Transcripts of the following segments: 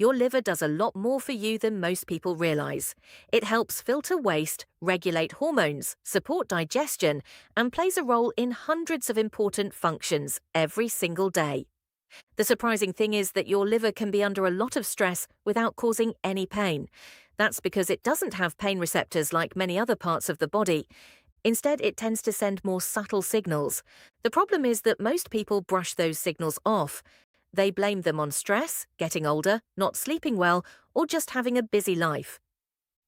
your liver does a lot more for you than most people realize. It helps filter waste, regulate hormones, support digestion, and plays a role in hundreds of important functions every single day. The surprising thing is that your liver can be under a lot of stress without causing any pain. That's because it doesn't have pain receptors like many other parts of the body. Instead, it tends to send more subtle signals. The problem is that most people brush those signals off. They blame them on stress, getting older, not sleeping well, or just having a busy life.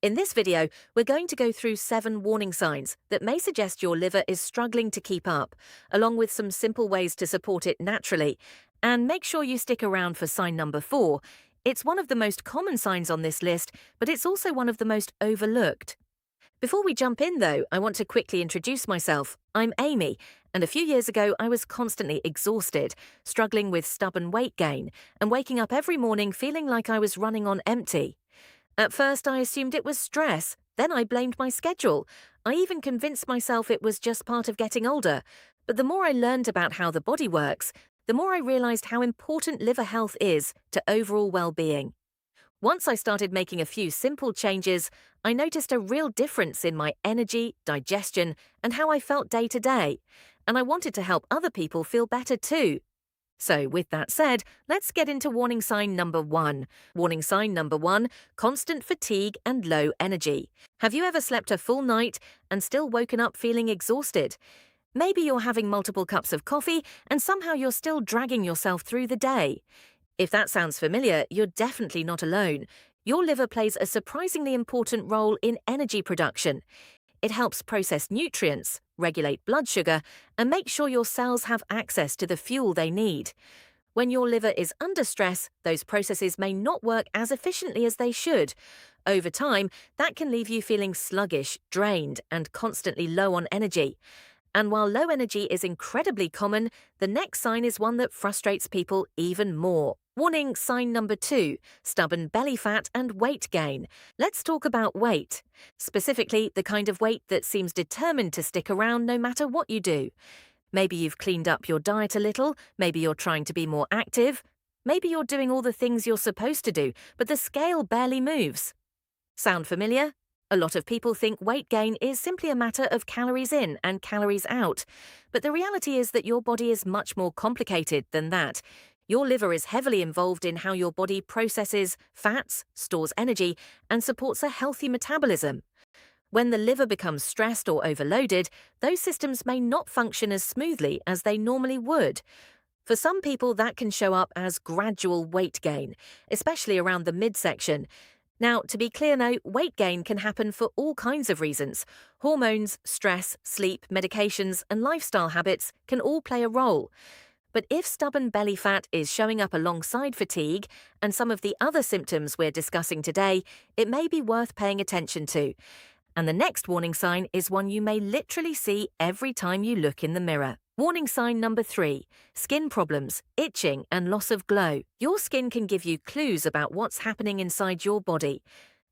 In this video, we're going to go through 7 warning signs that may suggest your liver is struggling to keep up, along with some simple ways to support it naturally. And make sure you stick around for sign number 4. It's one of the most common signs on this list, but it's also one of the most overlooked. Before we jump in, though, I want to quickly introduce myself. I'm Amy, and a few years ago I was constantly exhausted, struggling with stubborn weight gain, and waking up every morning feeling like I was running on empty. At first I assumed it was stress, then I blamed my schedule. I even convinced myself it was just part of getting older. But the more I learned about how the body works, the more I realized how important liver health is to overall well-being. Once I started making a few simple changes, I noticed a real difference in my energy, digestion, and how I felt day to day. And I wanted to help other people feel better too. So with that said, let's get into warning sign number 1. Warning sign number 1, constant fatigue and low energy. Have you ever slept a full night and still woken up feeling exhausted? Maybe you're having multiple cups of coffee and somehow you're still dragging yourself through the day. If that sounds familiar, you're definitely not alone. Your liver plays a surprisingly important role in energy production. It helps process nutrients, regulate blood sugar, and make sure your cells have access to the fuel they need. When your liver is under stress, those processes may not work as efficiently as they should. Over time, that can leave you feeling sluggish, drained, and constantly low on energy. And while low energy is incredibly common, the next sign is one that frustrates people even more. Warning sign number 2, stubborn belly fat and weight gain. Let's talk about weight. Specifically, the kind of weight that seems determined to stick around no matter what you do. Maybe you've cleaned up your diet a little, maybe you're trying to be more active, maybe you're doing all the things you're supposed to do, but the scale barely moves. Sound familiar? A lot of people think weight gain is simply a matter of calories in and calories out. But the reality is that your body is much more complicated than that. Your liver is heavily involved in how your body processes fats, stores energy, and supports a healthy metabolism. When the liver becomes stressed or overloaded, those systems may not function as smoothly as they normally would. For some people, that can show up as gradual weight gain, especially around the midsection. Now, to be clear now, weight gain can happen for all kinds of reasons. Hormones, stress, sleep, medications, and lifestyle habits can all play a role. But if stubborn belly fat is showing up alongside fatigue and some of the other symptoms we're discussing today, it may be worth paying attention to. And the next warning sign is one you may literally see every time you look in the mirror. Warning sign number 3, skin problems, itching, and loss of glow. Your skin can give you clues about what's happening inside your body.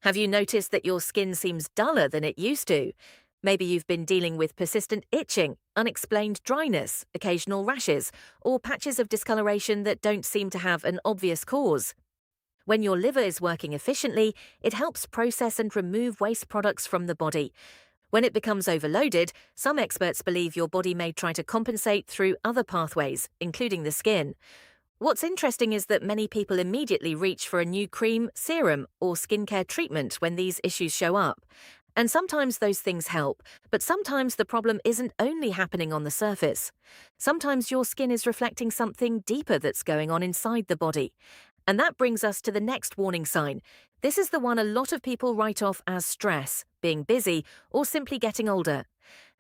Have you noticed that your skin seems duller than it used to? Maybe you've been dealing with persistent itching, unexplained dryness, occasional rashes, or patches of discoloration that don't seem to have an obvious cause. When your liver is working efficiently, it helps process and remove waste products from the body. When it becomes overloaded, some experts believe your body may try to compensate through other pathways, including the skin. What's interesting is that many people immediately reach for a new cream, serum, or skincare treatment when these issues show up. And sometimes those things help, but sometimes the problem isn't only happening on the surface. Sometimes your skin is reflecting something deeper that's going on inside the body. And that brings us to the next warning sign. This is the one a lot of people write off as stress, being busy, or simply getting older.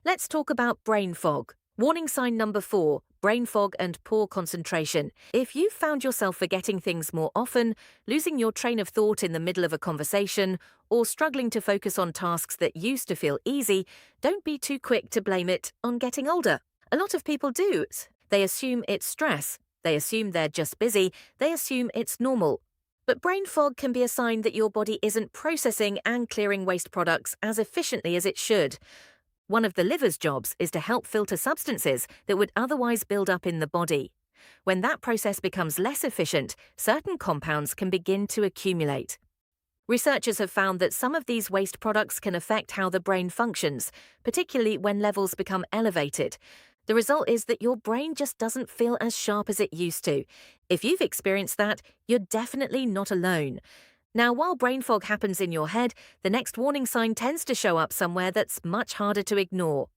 Let's talk about brain fog. Warning sign number 4, brain fog and poor concentration. If you've found yourself forgetting things more often, losing your train of thought in the middle of a conversation, or struggling to focus on tasks that used to feel easy, don't be too quick to blame it on getting older. A lot of people do. They assume it's stress. They assume they're just busy. They assume it's normal. But brain fog can be a sign that your body isn't processing and clearing waste products as efficiently as it should. One of the liver's jobs is to help filter substances that would otherwise build up in the body. When that process becomes less efficient, certain compounds can begin to accumulate. Researchers have found that some of these waste products can affect how the brain functions, particularly when levels become elevated. The result is that your brain just doesn't feel as sharp as it used to. If you've experienced that, you're definitely not alone. Now, while brain fog happens in your head, the next warning sign tends to show up somewhere that's much harder to ignore.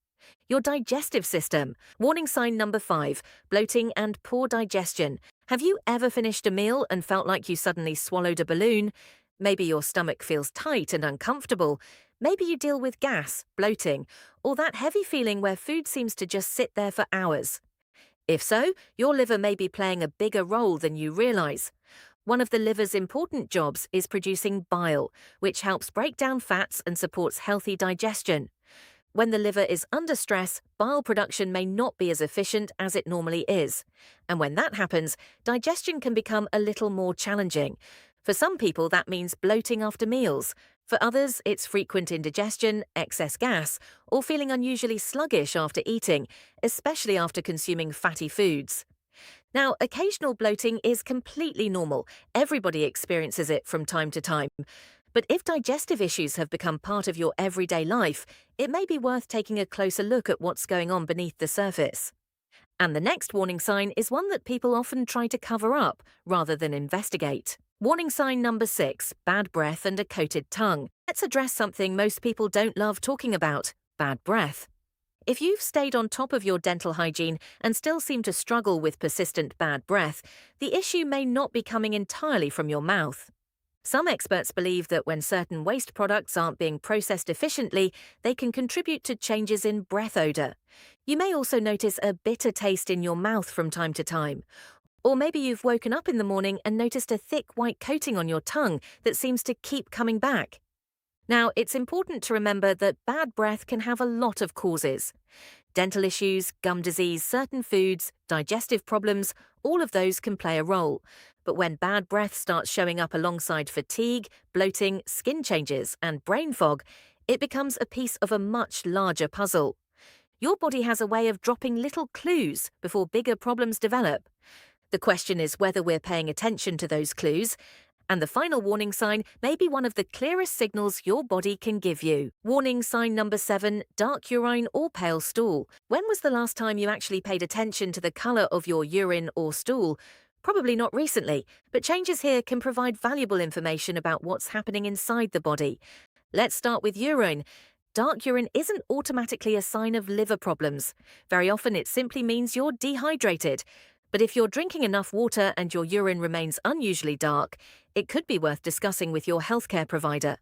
Your digestive system. Warning sign number 5, bloating and poor digestion. Have you ever finished a meal and felt like you suddenly swallowed a balloon? Maybe your stomach feels tight and uncomfortable. Maybe you deal with gas, bloating, or that heavy feeling where food seems to just sit there for hours. If so, your liver may be playing a bigger role than you realize. One of the liver's important jobs is producing bile, which helps break down fats and supports healthy digestion. When the liver is under stress, bile production may not be as efficient as it normally is. And when that happens, digestion can become a little more challenging. For some people, that means bloating after meals. For others, it's frequent indigestion, excess gas, or feeling unusually sluggish after eating, especially after consuming fatty foods. Now, occasional bloating is completely normal. Everybody experiences it from time to time. But if digestive issues have become part of your everyday life, it may be worth taking a closer look at what's going on beneath the surface. And the next warning sign is one that people often try to cover up rather than investigate. Warning sign number 6, bad breath and a coated tongue. Let's address something most people don't love talking about: bad breath. If you've stayed on top of your dental hygiene and still seem to struggle with persistent bad breath, the issue may not be coming entirely from your mouth. Some experts believe that when certain waste products aren't being processed efficiently, they can contribute to changes in breath odor. You may also notice a bitter taste in your mouth from time to time. Or maybe you've woken up in the morning and noticed a thick white coating on your tongue that seems to keep coming back. Now, it's important to remember that bad breath can have a lot of causes. Dental issues, gum disease, certain foods, digestive problems, all of those can play a role. But when bad breath starts showing up alongside fatigue, bloating, skin changes, and brain fog, it becomes a piece of a much larger puzzle. Your body has a way of dropping little clues before bigger problems develop. The question is whether we're paying attention to those clues. And the final warning sign may be one of the clearest signals your body can give you. Warning sign number 7, dark urine or pale stool. When was the last time you actually paid attention to the color of your urine or stool? Probably not recently, but changes here can provide valuable information about what's happening inside the body. Let's start with urine. Dark urine isn't automatically a sign of liver problems. Very often it simply means you're dehydrated. But if you're drinking enough water and your urine remains unusually dark, it could be worth discussing with your healthcare provider.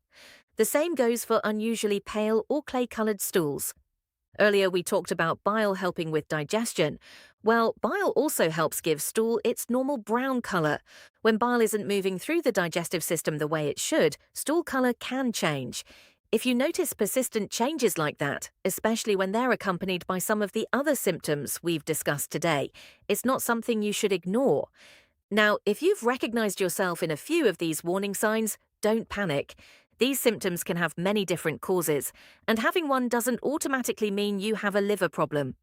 The same goes for unusually pale or clay-colored stools. Earlier we talked about bile helping with digestion. Well, bile also helps give stool its normal brown color. When bile isn't moving through the digestive system the way it should, stool color can change. If you notice persistent changes like that, especially when they're accompanied by some of the other symptoms we've discussed today, it's not something you should ignore. Now, if you've recognized yourself in a few of these warning signs, don't panic. These symptoms can have many different causes, and having one doesn't automatically mean you have a liver problem.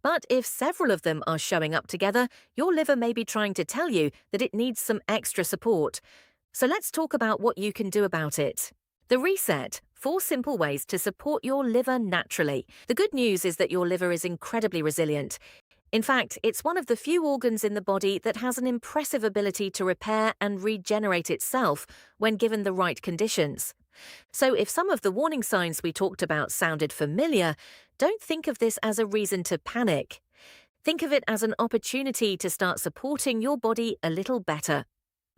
But if several of them are showing up together, your liver may be trying to tell you that it needs some extra support. So let's talk about what you can do about it. The Reset: 4 simple ways to support your liver naturally. The good news is that your liver is incredibly resilient. In fact, it's one of the few organs in the body that has an impressive ability to repair and regenerate itself when given the right conditions. So if some of the warning signs we talked about sounded familiar, don't think of this as a reason to panic. Think of it as an opportunity to start supporting your body a little better.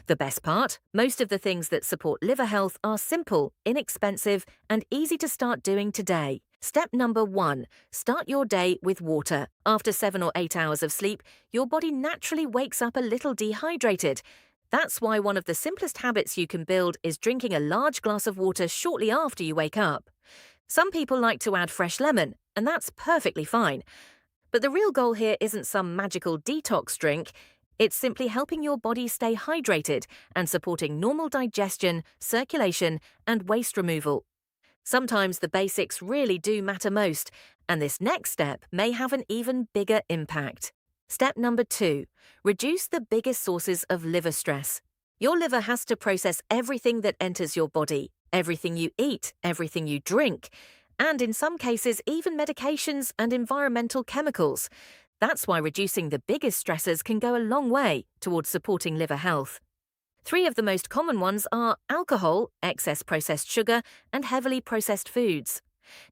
The best part, most of the things that support liver health are simple, inexpensive, and easy to start doing today. Step number 1, start your day with water. After 7 or 8 hours of sleep, your body naturally wakes up a little dehydrated. That's why one of the simplest habits you can build is drinking a large glass of water shortly after you wake up. Some people like to add fresh lemon, and that's perfectly fine. But the real goal here isn't some magical detox drink. It's simply helping your body stay hydrated and supporting normal digestion, circulation, and waste removal. Sometimes the basics really do matter most, and this next step may have an even bigger impact. Step number 2. Reduce the biggest sources of liver stress. Your liver has to process everything that enters your body, everything you eat, everything you drink, and in some cases, even medications and environmental chemicals. That's why reducing the biggest stressors can go a long way towards supporting liver health. 3 of the most common ones are alcohol, excess processed sugar, and heavily processed foods.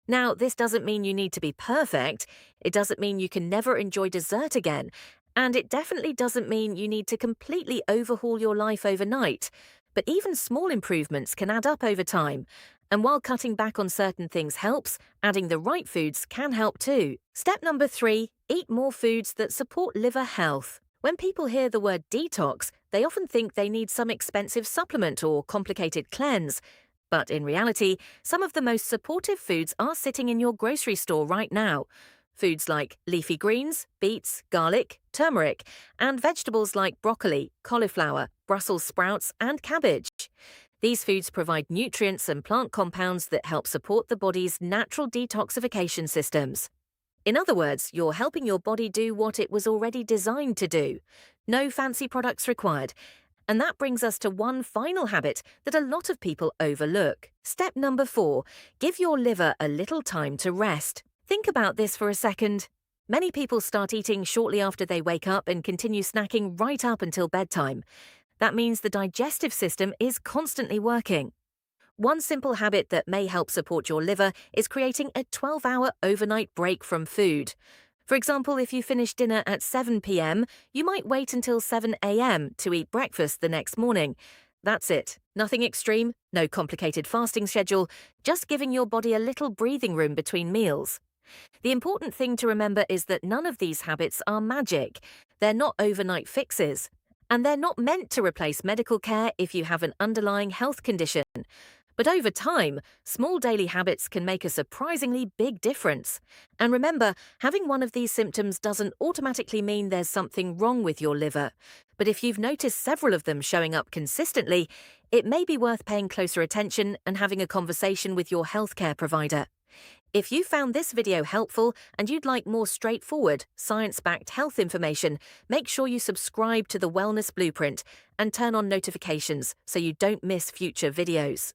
Now, this doesn't mean you need to be perfect, it doesn't mean you can never enjoy dessert again, and it definitely doesn't mean you need to completely overhaul your life overnight. But even small improvements can add up over time. And while cutting back on certain things helps, adding the right foods can help too. Step number 3, eat more foods that support liver health. When people hear the word detox, they often think they need some expensive supplement or complicated cleanse. But in reality, some of the most supportive foods are sitting in your grocery store right now. Foods like leafy greens, beets, garlic, turmeric, and vegetables like broccoli, cauliflower, Brussels sprouts, and cabbage. These foods provide nutrients and plant compounds that help support the body's natural detoxification systems. In other words, you're helping your body do what it was already designed to do. No fancy products required. And that brings us to one final habit that a lot of people overlook. Step number 4, give your liver a little time to rest. Think about this for a second. Many people start eating shortly after they wake up and continue snacking right up until bedtime. That means the digestive system is constantly working. One simple habit that may help support your liver is creating a 12-hour overnight break from food. For example, if you finish dinner at 7 p.m., you might wait until 7 a.m. to eat breakfast the next morning. That's it. Nothing extreme, no complicated fasting schedule, just giving your body a little breathing room between meals. The important thing to remember is that none of these habits are magic. They're not overnight fixes. And they're not meant to replace medical care if you have an underlying health condition. But over time, small daily habits can make a surprisingly big difference. And remember, having one of these symptoms doesn't automatically mean there's something wrong with your liver. But if you've noticed several of them showing up consistently, it may be worth paying closer attention and having a conversation with your healthcare provider. If you found this video helpful and you'd like more straightforward, science-backed health information, make sure you subscribe to the Wellness Blueprint and turn on notifications so you don't miss future videos.